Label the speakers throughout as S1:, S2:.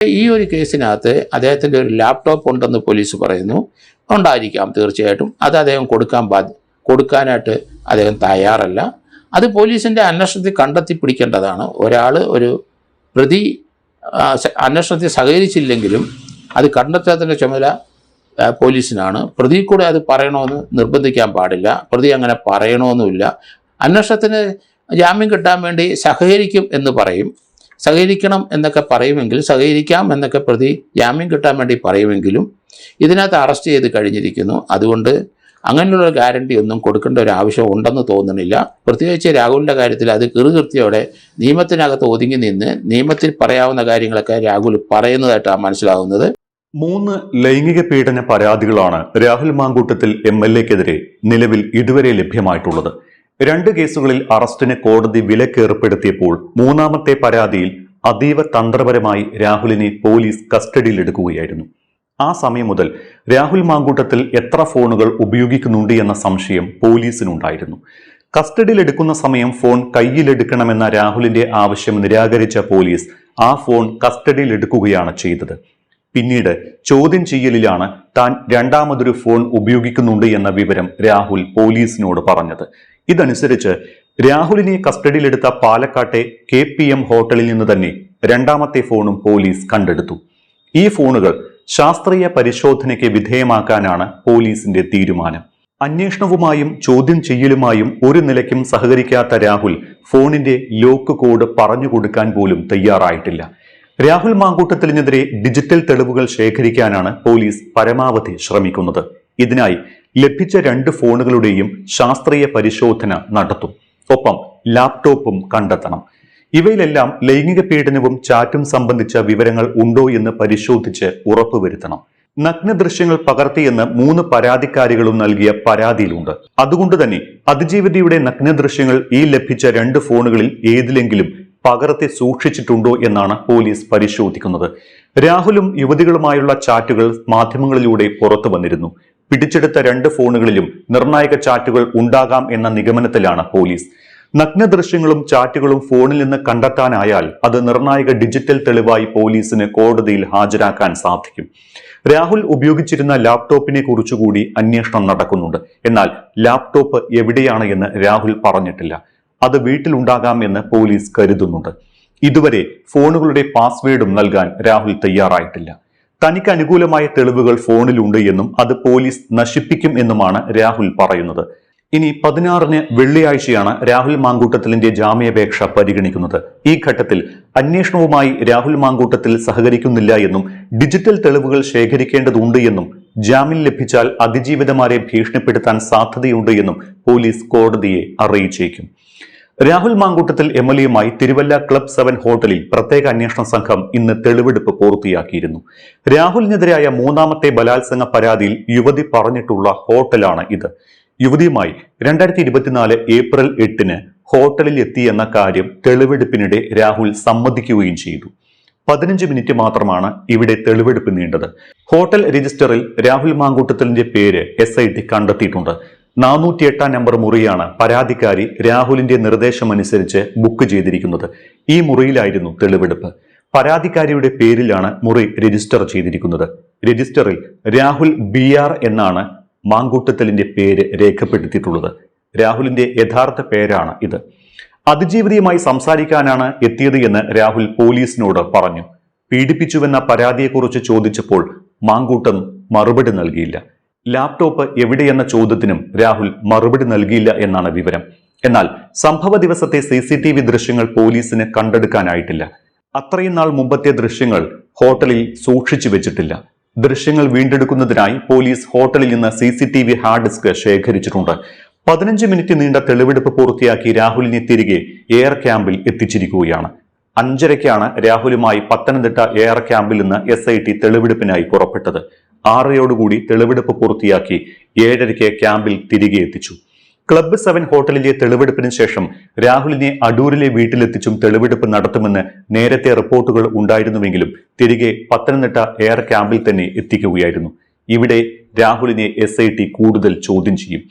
S1: ഈ ഒരു കേസിനകത്ത് അദ്ദേഹത്തിൻ്റെ ഒരു ലാപ്ടോപ്പ് ഉണ്ടെന്ന് പോലീസ് പറയുന്നു. ഉണ്ടായിരിക്കാം തീർച്ചയായിട്ടും. അത് അദ്ദേഹം കൊടുക്കാനായിട്ട് അദ്ദേഹം തയ്യാറല്ല. അത് പോലീസിൻ്റെ അന്വേഷണത്തിൽ കണ്ടെത്തി പിടിക്കേണ്ടതാണ്. ഒരു പ്രതി അന്വേഷണത്തിൽ സഹകരിച്ചില്ലെങ്കിലും അത് കണ്ടെത്താത്തതിൻ്റെ ചുമതല പോലീസിനാണ്. പ്രതി കൂടെ അത് പറയണമെന്ന് നിർബന്ധിക്കാൻ പാടില്ല. പ്രതി അങ്ങനെ പറയണമെന്നുമില്ല. അന്വേഷണത്തിന് ജാമ്യം കിട്ടാൻ വേണ്ടി സഹകരിക്കും എന്ന് പറയും, സഹകരിക്കണം എന്നൊക്കെ പറയുമെങ്കിലും, സഹകരിക്കാം എന്നൊക്കെ പ്രതി ജാമ്യം കിട്ടാൻ വേണ്ടി പറയുമെങ്കിലും ഇതിനകത്ത് അറസ്റ്റ് ചെയ്ത് കഴിഞ്ഞിരിക്കുന്നു. അതുകൊണ്ട് അങ്ങനെയുള്ള ഗ്യാരണ്ടി ഒന്നും കൊടുക്കേണ്ട ഒരു ആവശ്യം ഉണ്ടെന്ന് തോന്നുന്നില്ല. പ്രത്യേകിച്ച് രാഹുലിൻ്റെ കാര്യത്തിൽ അത് കൃത്യയോടെ നിയമത്തിനകത്ത് ഒതുങ്ങി നിന്ന് നിയമത്തിൽ പറയാവുന്ന കാര്യങ്ങളൊക്കെ രാഹുൽ പറയുന്നതായിട്ടാണ് മനസ്സിലാവുന്നത്.
S2: 3 ലൈംഗിക പീഡന പരാതികളാണ് രാഹുൽ മാങ്കൂട്ടത്തിൽ MLAക്കെതിരെ നിലവിൽ ഇതുവരെ ലഭ്യമായിട്ടുള്ളത്. 2 കേസുകളിൽ അറസ്റ്റിന് കോടതി വിലക്കേർപ്പെടുത്തിയപ്പോൾ 3ാമത്തെ പരാതിയിൽ അതീവ തന്ത്രപരമായി രാഹുലിനെ പോലീസ് കസ്റ്റഡിയിലെടുക്കുകയായിരുന്നു. ആ സമയം മുതൽ രാഹുൽ മാങ്കൂട്ടത്തിൽ എത്ര ഫോണുകൾ ഉപയോഗിക്കുന്നുണ്ട് എന്ന സംശയം പോലീസിനുണ്ടായിരുന്നു. കസ്റ്റഡിയിലെടുക്കുന്ന സമയം ഫോൺ കയ്യിലെടുക്കണമെന്ന രാഹുലിന്റെ ആവശ്യം നിരാകരിച്ച പോലീസ് ആ ഫോൺ കസ്റ്റഡിയിലെടുക്കുകയാണ് ചെയ്തത്. പിന്നീട് ചോദ്യം ചെയ്യലിലാണ് താൻ 2ാമതൊരു ഫോൺ ഉപയോഗിക്കുന്നുണ്ട് എന്ന വിവരം രാഹുൽ പോലീസിനോട് പറഞ്ഞത്. ഇതനുസരിച്ച് രാഹുലിനെ കസ്റ്റഡിയിലെടുത്ത പാലക്കാട്ടെ KPM ഹോട്ടലിൽ നിന്ന് തന്നെ 2ാമത്തെ ഫോണും പോലീസ് കണ്ടെടുത്തു. ഈ ഫോണുകൾ ശാസ്ത്രീയ പരിശോധനയ്ക്ക് വിധേയമാക്കാനാണ് പോലീസിന്റെ തീരുമാനം. അന്വേഷണവുമായും ചോദ്യം ചെയ്യലുമായും ഒരു നിലയ്ക്കും സഹകരിക്കാത്ത രാഹുൽ ഫോണിന്റെ ലോക്ക് കോഡ് പറഞ്ഞുകൊടുക്കാൻ പോലും തയ്യാറായിട്ടില്ല. രാഹുൽ മാങ്കൂട്ടത്തിനെതിരെ ഡിജിറ്റൽ തെളിവുകൾ ശേഖരിക്കാനാണ് പോലീസ് പരമാവധി ശ്രമിക്കുന്നത്. ഇതിനായി ലഭിച്ച 2 ഫോണുകളുടെയും ശാസ്ത്രീയ പരിശോധന നടത്തും. ഒപ്പം ലാപ്ടോപ്പും കണ്ടെത്തണം. ഇവയിലെല്ലാം ലൈംഗിക പീഡനവും ചാറ്റും സംബന്ധിച്ച വിവരങ്ങൾ ഉണ്ടോ എന്ന് പരിശോധിച്ച് ഉറപ്പുവരുത്തണം. നഗ്ന ദൃശ്യങ്ങൾ പകർത്തിയെന്ന് 3 പരാതിക്കാരികളും നൽകിയ പരാതിയിലുണ്ട്. അതുകൊണ്ട് തന്നെ അതിജീവിതയുടെ നഗ്ന ദൃശ്യങ്ങൾ ഈ ലഭിച്ച 2 ഫോണുകളിൽ ഏതിലെങ്കിലും പകർത്തി സൂക്ഷിച്ചിട്ടുണ്ടോ എന്നാണ് പോലീസ് പരിശോധിക്കുന്നത്. രാഹുലും യുവതികളുമായുള്ള ചാറ്റുകൾ മാധ്യമങ്ങളിലൂടെ പുറത്തു വന്നിരുന്നു. പിടിച്ചെടുത്ത 2 ഫോണുകളിലും നിർണായക ചാറ്റുകൾ ഉണ്ടാകാം എന്ന നിഗമനത്തിലാണ് പോലീസ്. നഗ്ന ദൃശ്യങ്ങളും ചാറ്റുകളും ഫോണിൽ നിന്ന് കണ്ടെത്താനായാൽ അത് നിർണായക ഡിജിറ്റൽ തെളിവായി പോലീസിന് കോടതിയിൽ ഹാജരാക്കാൻ സാധിക്കും. രാഹുൽ ഉപയോഗിച്ചിരുന്ന ലാപ്ടോപ്പിനെ കുറിച്ചുകൂടി അന്വേഷണം നടക്കുന്നുണ്ട്. എന്നാൽ ലാപ്ടോപ്പ് എവിടെയാണ് എന്ന് രാഹുൽ പറഞ്ഞിട്ടില്ല. അത് വീട്ടിലുണ്ടാകാം എന്ന് പോലീസ് കരുതുന്നുണ്ട്. ഇതുവരെ ഫോണുകളുടെ പാസ്വേഡും നൽകാൻ രാഹുൽ തയ്യാറായിട്ടില്ല. തനിക്ക് അനുകൂലമായ തെളിവുകൾ ഫോണിലുണ്ട് എന്നും അത് പോലീസ് നശിപ്പിക്കും എന്നുമാണ് രാഹുൽ പറയുന്നത്. ഇനി 16-ന് വെള്ളിയാഴ്ചയാണ് രാഹുൽ മാങ്കൂട്ടത്തിലിന്റെ ജാമ്യാപേക്ഷ പരിഗണിക്കുന്നത്. ഈ ഘട്ടത്തിൽ അന്വേഷണവുമായി രാഹുൽ മാങ്കൂട്ടത്തിൽ സഹകരിക്കുന്നില്ല എന്നും ഡിജിറ്റൽ തെളിവുകൾ ശേഖരിക്കേണ്ടതുണ്ട് എന്നും ജാമ്യം ലഭിച്ചാൽ അതിജീവിതമാരെ ഭീഷണിപ്പെടുത്താൻ സാധ്യതയുണ്ട് എന്നും പോലീസ് കോടതിയെ അറിയിച്ചേക്കും. രാഹുൽ മാങ്കൂട്ടത്തിൽ MLAയുമായി തിരുവല്ല ക്ലബ് 7 ഹോട്ടലിൽ പ്രത്യേക അന്വേഷണ സംഘം ഇന്ന് തെളിവെടുപ്പ് പൂർത്തിയാക്കിയിരുന്നു. രാഹുലിനെതിരായ 3ാമത്തെ ബലാത്സംഗ പരാതിയിൽ യുവതി പറഞ്ഞിട്ടുള്ള ഹോട്ടലാണ് ഇത്. യുവതിയുമായി 2024 ഏപ്രിൽ 8-ന് ഹോട്ടലിൽ എത്തിയെന്ന കാര്യം തെളിവെടുപ്പിനിടെ രാഹുൽ സമ്മതിക്കുകയും ചെയ്തു. 15 മിനിറ്റ് മാത്രമാണ് ഇവിടെ തെളിവെടുപ്പ് നീണ്ടത്. ഹോട്ടൽ രജിസ്റ്ററിൽ രാഹുൽ മാങ്കൂട്ടത്തിലിന്റെ പേര് SIT കണ്ടെത്തിയിട്ടുണ്ട്. 408 നമ്പർ മുറിയാണ് പരാതിക്കാരി രാഹുലിന്റെ നിർദ്ദേശമനുസരിച്ച് ബുക്ക് ചെയ്തിരിക്കുന്നത്. ഈ മുറിയിലായിരുന്നു തെളിവെടുപ്പ്. പരാതിക്കാരിയുടെ പേരിലാണ് മുറി രജിസ്റ്റർ ചെയ്തിരിക്കുന്നത്. രജിസ്റ്ററിൽ രാഹുൽ BR എന്നാണ് മാങ്കൂട്ടത്തിലിന്റെ പേര് രേഖപ്പെടുത്തിയിട്ടുള്ളത്. രാഹുലിന്റെ യഥാർത്ഥ പേരാണ് ഇത്. അതിജീവിതയുമായി സംസാരിക്കാനാണ് എത്തിയത് എന്ന് രാഹുൽ പോലീസിനോട് പറഞ്ഞു. പീഡിപ്പിച്ചുവെന്ന പരാതിയെക്കുറിച്ച് ചോദിച്ചപ്പോൾ മാങ്കൂട്ടം മറുപടി നൽകിയില്ല. ലാപ്ടോപ്പ് എവിടെയെന്ന ചോദ്യത്തിനും രാഹുൽ മറുപടി നൽകിയില്ല എന്നാണ് വിവരം. എന്നാൽ സംഭവ ദിവസത്തെ CCTV ദൃശ്യങ്ങൾ പോലീസിന് കണ്ടെടുക്കാനായിട്ടില്ല. അത്രയും നാൾ മുമ്പത്തെ ദൃശ്യങ്ങൾ ഹോട്ടലിൽ സൂക്ഷിച്ചു വെച്ചിട്ടില്ല. ദൃശ്യങ്ങൾ വീണ്ടെടുക്കുന്നതിനായി പോലീസ് ഹോട്ടലിൽ നിന്ന് CCTV ഹാർഡ് ഡിസ്ക് ശേഖരിച്ചിട്ടുണ്ട്. 15 മിനിറ്റ് നീണ്ട തെളിവെടുപ്പ് പൂർത്തിയാക്കി രാഹുലിനെ തിരികെ എയർ ക്യാമ്പിൽ എത്തിച്ചിരിക്കുകയാണ്. 5:30-ക്കാണ് രാഹുലുമായി പത്തനംതിട്ട എയർ ക്യാമ്പിൽ നിന്ന് SIT തെളിവെടുപ്പിനായി പുറപ്പെട്ടത്. 6:00-യോടുകൂടി തെളിവെടുപ്പ് പൂർത്തിയാക്കി 7:30-ക്ക് ക്യാമ്പിൽ തിരികെ എത്തിച്ചു. ക്ലബ് 7 ഹോട്ടലിലെ തെളിവെടുപ്പിന് ശേഷം രാഹുലിനെ അടൂരിലെ വീട്ടിലെത്തിച്ചും തെളിവെടുപ്പ് നടത്തുമെന്ന് നേരത്തെ റിപ്പോർട്ടുകൾ ഉണ്ടായിരുന്നുവെങ്കിലും തിരികെ പത്തനംതിട്ട എയർ ക്യാമ്പിൽ തന്നെ എത്തിക്കുകയായിരുന്നു. ഇവിടെ രാഹുലിനെ SIT കൂടുതൽ ചോദ്യം ചെയ്യും.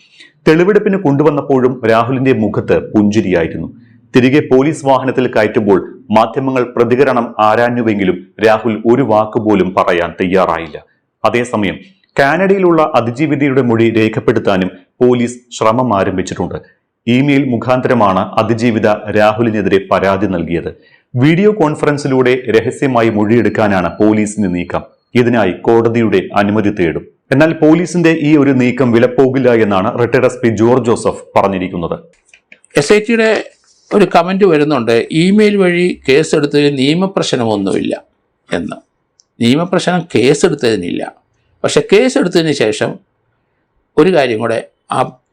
S2: തെളിവെടുപ്പിന് കൊണ്ടുവന്നപ്പോഴും രാഹുലിന്റെ മുഖത്ത് പുഞ്ചിരിയായിരുന്നു. തിരികെ പോലീസ് വാഹനത്തിൽ കയറ്റുമ്പോൾ മാധ്യമങ്ങൾ പ്രതികരണം ആരാഞ്ഞുവെങ്കിലും രാഹുൽ ഒരു വാക്കുപോലും പറയാൻ തയ്യാറായില്ല. അതേസമയം കാനഡയിലുള്ള അതിജീവിതയുടെ മൊഴി രേഖപ്പെടുത്താനും പോലീസ് ശ്രമം ആരംഭിച്ചിട്ടുണ്ട്. ഇമെയിൽ മുഖാന്തരമാണ് അതിജീവിത രാഹുലിനെതിരെ പരാതി നൽകിയത്. വീഡിയോ കോൺഫറൻസിലൂടെ രഹസ്യമായി മൊഴിയെടുക്കാനാണ് പോലീസിന്റെ നീക്കം. ഇതിനായി കോടതിയുടെ അനുമതി തേടും. എന്നാൽ പോലീസിന്റെ ഈ ഒരു നീക്കം വിലപ്പോകില്ല എന്നാണ് റിട്ടയർഡ് SP ജോർജ് ജോസഫ് പറഞ്ഞിരിക്കുന്നത്.
S1: SITയുടെ ഒരു കമന്റ് വരുന്നുണ്ട്, ഇമെയിൽ വഴി കേസെടുത്തതിൽ നിയമപ്രശ്നമൊന്നുമില്ല എന്ന്. നിയമപ്രശ്നം കേസെടുത്തതിനില്ല. പക്ഷെ കേസെടുത്തതിന് ശേഷം ഒരു കാര്യം കൂടെ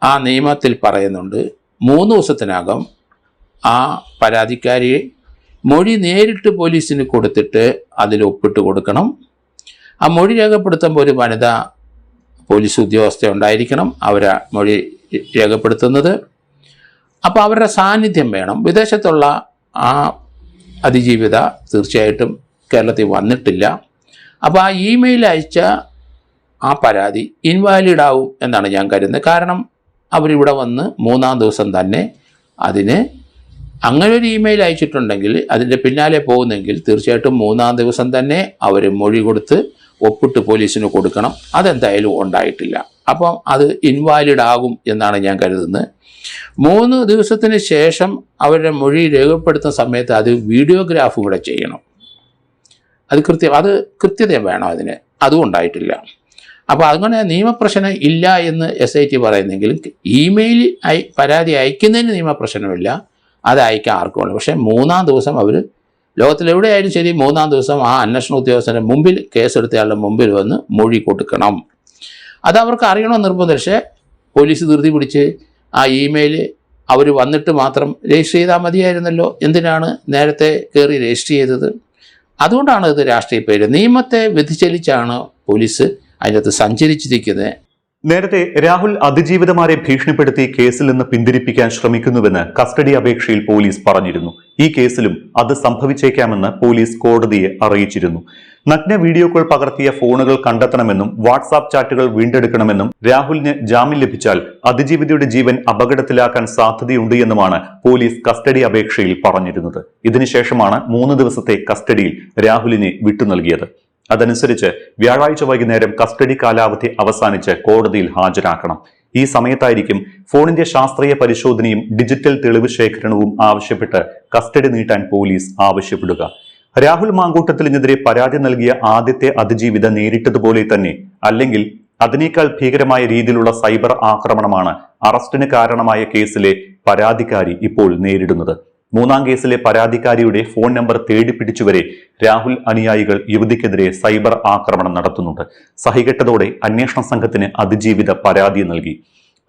S1: ആ നിയമത്തിൽ പറയുന്നുണ്ട്, 3 ദിവസത്തിനകം ആ പരാതിക്കാരിയെ മൊഴി നേരിട്ട് പോലീസിന് കൊടുത്തിട്ട് അതിൽ ഒപ്പിട്ട് കൊടുക്കണം. ആ മൊഴി രേഖപ്പെടുത്തുമ്പോൾ ഒരു വനിതാ പോലീസ് ഉദ്യോഗസ്ഥ ഉണ്ടായിരിക്കണം അവരെ മൊഴി രേഖപ്പെടുത്തുന്നത്. അപ്പോൾ അവരുടെ സാന്നിധ്യം വേണം. വിദേശത്തുള്ള ആ അതിജീവിത തീർച്ചയായിട്ടും കേരളത്തിൽ വന്നിട്ടില്ല. അപ്പോൾ ആ ഇമെയിൽ അയച്ച ആ പരാതി ഇൻവാലിഡ് ആവും എന്നാണ് ഞാൻ കരുതുന്നത്. കാരണം അവരിവിടെ വന്ന് 3-ാം ദിവസം തന്നെ അതിന് അങ്ങനെ ഒരു ഇമെയിൽ അയച്ചിട്ടുണ്ടെങ്കിൽ അതിൻ്റെ പിന്നാലെ പോകുന്നെങ്കിൽ തീർച്ചയായിട്ടും 3-ാം ദിവസം തന്നെ അവർ മൊഴി കൊടുത്ത് ഒപ്പിട്ട് പോലീസിന് കൊടുക്കണം. അതെന്തായാലും ഉണ്ടായിട്ടില്ല. അപ്പം അത് ഇൻവാലിഡ് ആകും എന്നാണ് ഞാൻ കരുതുന്നത്. 3 ദിവസത്തിന് ശേഷം അവരുടെ മൊഴി രേഖപ്പെടുത്തുന്ന സമയത്ത് അത് വീഡിയോഗ്രാഫ് കൂടെ ചെയ്യണം. അത് കൃത്യത വേണം അതിന്. അതും ഉണ്ടായിട്ടില്ല. അപ്പോൾ അങ്ങനെ നിയമപ്രശ്നം ഇല്ല എന്ന് SIT പറയുന്നെങ്കിലും ഇമെയിൽ പരാതി അയക്കുന്നതിന് നിയമപ്രശ്നമില്ല. അത് അയക്കാൻ ആർക്കും വേണം. പക്ഷേ 3-ാം ദിവസം അവർ ലോകത്തിലെവിടെയായാലും ശരി 3-ാം ദിവസം ആ അന്വേഷണ ഉദ്യോഗസ്ഥൻ്റെ മുമ്പിൽ കേസെടുത്തയാളുടെ മുമ്പിൽ വന്ന് മൊഴി കൊടുക്കണം. അത് അവർക്ക് അറിയണമെന്ന് നിർബന്ധം. പക്ഷേ പോലീസ് ധൃതി പിടിച്ച് ആ ഇമെയിൽ അവർ വന്നിട്ട് മാത്രം രജിസ്റ്റർ ചെയ്താൽ മതിയായിരുന്നല്ലോ. എന്തിനാണ് നേരത്തെ കയറി രജിസ്റ്റർ ചെയ്തത്? അതുകൊണ്ടാണ് ഇത് രാഷ്ട്രീയ പേര്. നിയമത്തെ വ്യതിചലിച്ചാണ് പോലീസ് അതിനകത്ത് സഞ്ചരിച്ചിരിക്കുന്നത്.
S2: നേരത്തെ രാഹുൽ അതിജീവിതമാരെ ഭീഷണിപ്പെടുത്തി കേസിൽ നിന്ന് പിന്തിരിപ്പിക്കാൻ ശ്രമിക്കുന്നുവെന്ന് കസ്റ്റഡി അപേക്ഷയിൽ പോലീസ് പറഞ്ഞിരുന്നു. ഈ കേസിലും അത് സംഭവിച്ചേക്കാമെന്ന് പോലീസ് കോടതിയെ അറിയിച്ചിരുന്നു. നഗ്ന വീഡിയോകൾ പകർത്തിയ ഫോണുകൾ കണ്ടെത്തണമെന്നും വാട്സാപ്പ് ചാറ്റുകൾ വീണ്ടെടുക്കണമെന്നും രാഹുലിന് ജാമ്യം ലഭിച്ചാൽ അതിജീവിതയുടെ ജീവൻ അപകടത്തിലാക്കാൻ സാധ്യതയുണ്ട് എന്നുമാണ് പോലീസ് കസ്റ്റഡി അപേക്ഷയിൽ പറഞ്ഞിരുന്നത്. ഇതിനുശേഷമാണ് 3 ദിവസത്തെ കസ്റ്റഡിയിൽ രാഹുലിനെ വിട്ടു നൽകിയത്. അതനുസരിച്ച് വ്യാഴാഴ്ച വൈകുന്നേരം കസ്റ്റഡി കാലാവധി അവസാനിച്ച് കോടതിയിൽ ഹാജരാക്കണം. ഈ സമയത്തായിരിക്കും ഫോണിന്റെ ശാസ്ത്രീയ പരിശോധനയും ഡിജിറ്റൽ തെളിവ് ശേഖരണവും ആവശ്യപ്പെട്ട് കസ്റ്റഡി നീട്ടാൻ പോലീസ് ആവശ്യപ്പെടുക. രാഹുൽ മാങ്കൂട്ടത്തിനെതിരെ പരാതി നൽകിയ ആദ്യത്തെ അതിജീവിത നേരിട്ടതുപോലെ തന്നെ അല്ലെങ്കിൽ അതിനേക്കാൾ ഭീകരമായ രീതിയിലുള്ള സൈബർ ആക്രമണമാണ് അറസ്റ്റിന് കാരണമായ കേസിലെ പരാതിക്കാരി ഇപ്പോൾ നേരിടുന്നത്. 3-ാം കേസിലെ പരാതിക്കാരിയുടെ ഫോൺ നമ്പർ തേടിപ്പിടിച്ചുവരെ രാഹുൽ അനുയായികൾ യുവതിക്കെതിരെ സൈബർ ആക്രമണം നടത്തുന്നുണ്ട്. സഹികെട്ടതോടെ അന്വേഷണ സംഘത്തിന് അതിജീവിത പരാതി നൽകി.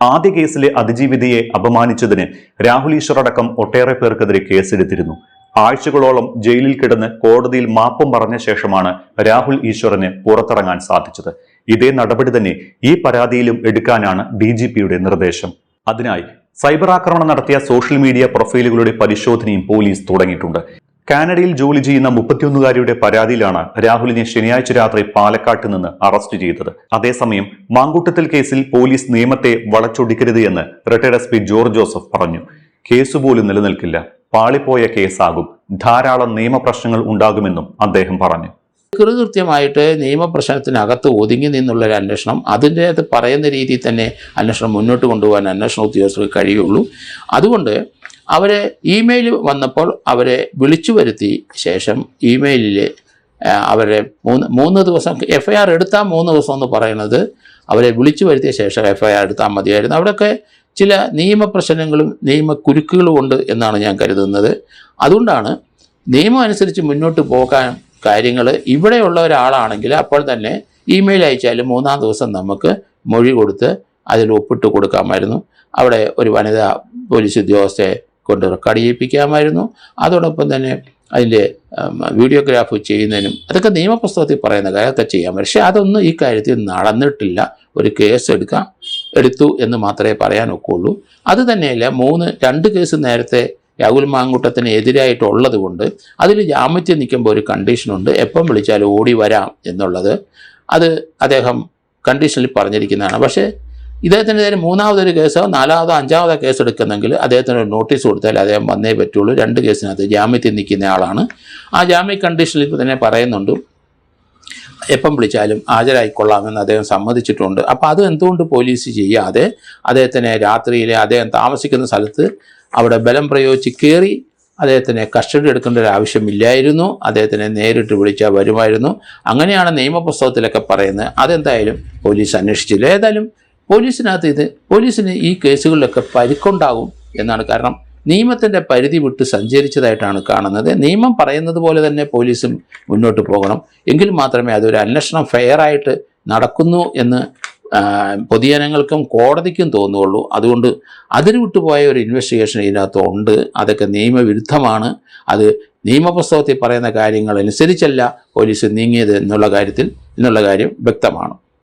S2: ആദ്യ കേസിലെ അതിജീവിതയെ അപമാനിച്ചതിന് രാഹുൽ ഈശ്വർ അടക്കം ഒട്ടേറെ പേർക്കെതിരെ കേസെടുത്തിരുന്നു. ആഴ്ചകളോളം ജയിലിൽ കിടന്ന് കോടതിയിൽ മാപ്പും പറഞ്ഞ ശേഷമാണ് രാഹുൽ ഈശ്വറിന് പുറത്തിറങ്ങാൻ സാധിച്ചത്. ഇതേ നടപടി തന്നെ ഈ പരാതിയിലും എടുക്കാനാണ് DGPയുടെ നിർദ്ദേശം. അതിനായി സൈബർ ആക്രമണം നടത്തിയ സോഷ്യൽ മീഡിയ പ്രൊഫൈലുകളുടെ പരിശോധനയും പോലീസ് തുടങ്ങിയിട്ടുണ്ട്. കാനഡയിൽ ജോലി ചെയ്യുന്ന 31-കാരിയുടെ പരാതിയിലാണ് രാഹുലിനെ ശനിയാഴ്ച രാത്രി പാലക്കാട്ട് നിന്ന് അറസ്റ്റ് ചെയ്തത്. അതേസമയം മാങ്കൂട്ടത്തിൽ കേസിൽ പോലീസ് നിയമത്തെ വളച്ചൊടിക്കരുത് എന്ന് റിട്ടയർഡ് SP ജോർജ് ജോസഫ് പറഞ്ഞു. കേസുപോലും നിലനിൽക്കില്ല, പാളിപ്പോയ കേസാകും, ധാരാളം നിയമപ്രശ്നങ്ങൾ ഉണ്ടാകുമെന്നും അദ്ദേഹം പറഞ്ഞു.
S1: കൃത്യമായിട്ട് നിയമപ്രശ്നത്തിനകത്ത് ഒതുങ്ങി നിന്നുള്ളൊരു അന്വേഷണം, അതിൻ്റെ അത് പറയുന്ന രീതിയിൽ തന്നെ അന്വേഷണം മുന്നോട്ട് കൊണ്ടുപോകാൻ അന്വേഷണ ഉദ്യോഗസ്ഥർക്ക് കഴിയുള്ളൂ. അതുകൊണ്ട് അവരെ ഇമെയിൽ വന്നപ്പോൾ അവരെ വിളിച്ചു വരുത്തി ശേഷം ഇമെയിലിൽ അവരെ 3 ദിവസം FIR എടുത്താൽ 3 ദിവസം എന്ന് പറയുന്നത് അവരെ വിളിച്ചു വരുത്തിയ ശേഷം FIR എടുത്താൽ മതിയായിരുന്നു. അവിടെയൊക്കെ ചില നിയമപ്രശ്നങ്ങളും നിയമക്കുരുക്കുകളും ഉണ്ട് എന്നാണ് ഞാൻ കരുതുന്നത്. അതുകൊണ്ടാണ് നിയമം അനുസരിച്ച് മുന്നോട്ട് പോകാൻ കാര്യങ്ങൾ. ഇവിടെയുള്ള ഒരാളാണെങ്കിൽ അപ്പോൾ തന്നെ ഇമെയിൽ അയച്ചാലും 3-ാം ദിവസം നമുക്ക് മൊഴി കൊടുത്ത് അതിൽ ഒപ്പിട്ട് കൊടുക്കാമായിരുന്നു. അവിടെ ഒരു വനിതാ പോലീസ് ഉദ്യോഗസ്ഥയെ കൊണ്ട് റെക്കോർഡ് ചെയ്യിപ്പിക്കാമായിരുന്നു. അതോടൊപ്പം തന്നെ അതിൻ്റെ വീഡിയോഗ്രാഫ് ചെയ്യുന്നതിനും അതൊക്കെ നിയമപുസ്തകത്തിൽ പറയുന്ന കാര്യമൊക്കെ ചെയ്യാൻ പറ്റും. പക്ഷേ അതൊന്നും ഈ കാര്യത്തിൽ നടന്നിട്ടില്ല. ഒരു കേസ് എടുത്തു എന്ന് മാത്രമേ പറയാൻ ഒക്കുള്ളൂ. അത് തന്നെയല്ല 2 കേസ് നേരത്തെ രാഹുൽ മാങ്കൂട്ടത്തിന് എതിരായിട്ടുള്ളത് കൊണ്ട് അതിൽ ജാമ്യത്തിൽ നിൽക്കുമ്പോൾ ഒരു കണ്ടീഷനുണ്ട്, എപ്പം വിളിച്ചാലും ഓടി വരാം എന്നുള്ളത്. അത് അദ്ദേഹം കണ്ടീഷനിൽ പറഞ്ഞിരിക്കുന്നതാണ്. പക്ഷേ ഇദ്ദേഹത്തിനെതിരെ മൂന്നാമതൊരു കേസോ നാലാമതോ അഞ്ചാമതോ കേസ് എടുക്കുന്നെങ്കിൽ അദ്ദേഹത്തിന് ഒരു നോട്ടീസ് കൊടുത്താൽ അദ്ദേഹം വന്നേ പറ്റുള്ളൂ. 2 കേസിനകത്ത് ജാമ്യത്തിൽ നിൽക്കുന്ന ആളാണ്. ആ ജാമ്യ കണ്ടീഷനിൽ ഇപ്പോൾ തന്നെ പറയുന്നുണ്ട്, എപ്പം വിളിച്ചാലും ഹാജരായിക്കൊള്ളാമെന്ന് അദ്ദേഹം സമ്മതിച്ചിട്ടുണ്ട്. അപ്പോൾ അത് എന്തുകൊണ്ട് പോലീസ് ചെയ്യാതെ അദ്ദേഹത്തിനെ രാത്രിയിൽ അദ്ദേഹം താമസിക്കുന്ന സ്ഥലത്ത് അവിടെ ബലം പ്രയോഗിച്ച് കയറി അദ്ദേഹത്തിനെ കസ്റ്റഡി എടുക്കേണ്ട ഒരു ആവശ്യമില്ലായിരുന്നു. അദ്ദേഹത്തിനെ നേരിട്ട് വിളിച്ചാൽ വരുമായിരുന്നു. അങ്ങനെയാണ് നിയമപുസ്തകത്തിലൊക്കെ പറയുന്നത്. അതെന്തായാലും പോലീസ് അന്വേഷിച്ചില്ല. ഏതായാലും പോലീസിന് ഈ കേസുകളിലൊക്കെ പരിക്കുണ്ടാകും എന്നാണ്. കാരണം നിയമത്തിൻ്റെ പരിധി വിട്ട് സഞ്ചരിച്ചതായിട്ടാണ് കാണുന്നത്. നിയമം പറയുന്നത് പോലെ തന്നെ പോലീസും മുന്നോട്ട് പോകണം. എങ്കിൽ മാത്രമേ അതൊരു അന്വേഷണം ഫെയറായിട്ട് നടക്കുന്നു എന്ന് പൊതുജനങ്ങൾക്കും കോടതിക്കും തോന്നുകയുള്ളൂ. അതുകൊണ്ട് അതിന് വിട്ടുപോയ ഒരു ഇൻവെസ്റ്റിഗേഷൻ ഇതിനകത്ത് ഉണ്ട്. അതൊക്കെ നിയമവിരുദ്ധമാണ്. അത് നിയമപുസ്തകത്തിൽ പറയുന്ന കാര്യങ്ങൾ അനുസരിച്ചല്ല പോലീസ് നീങ്ങിയത് എന്നുള്ള കാര്യം വ്യക്തമാണ്.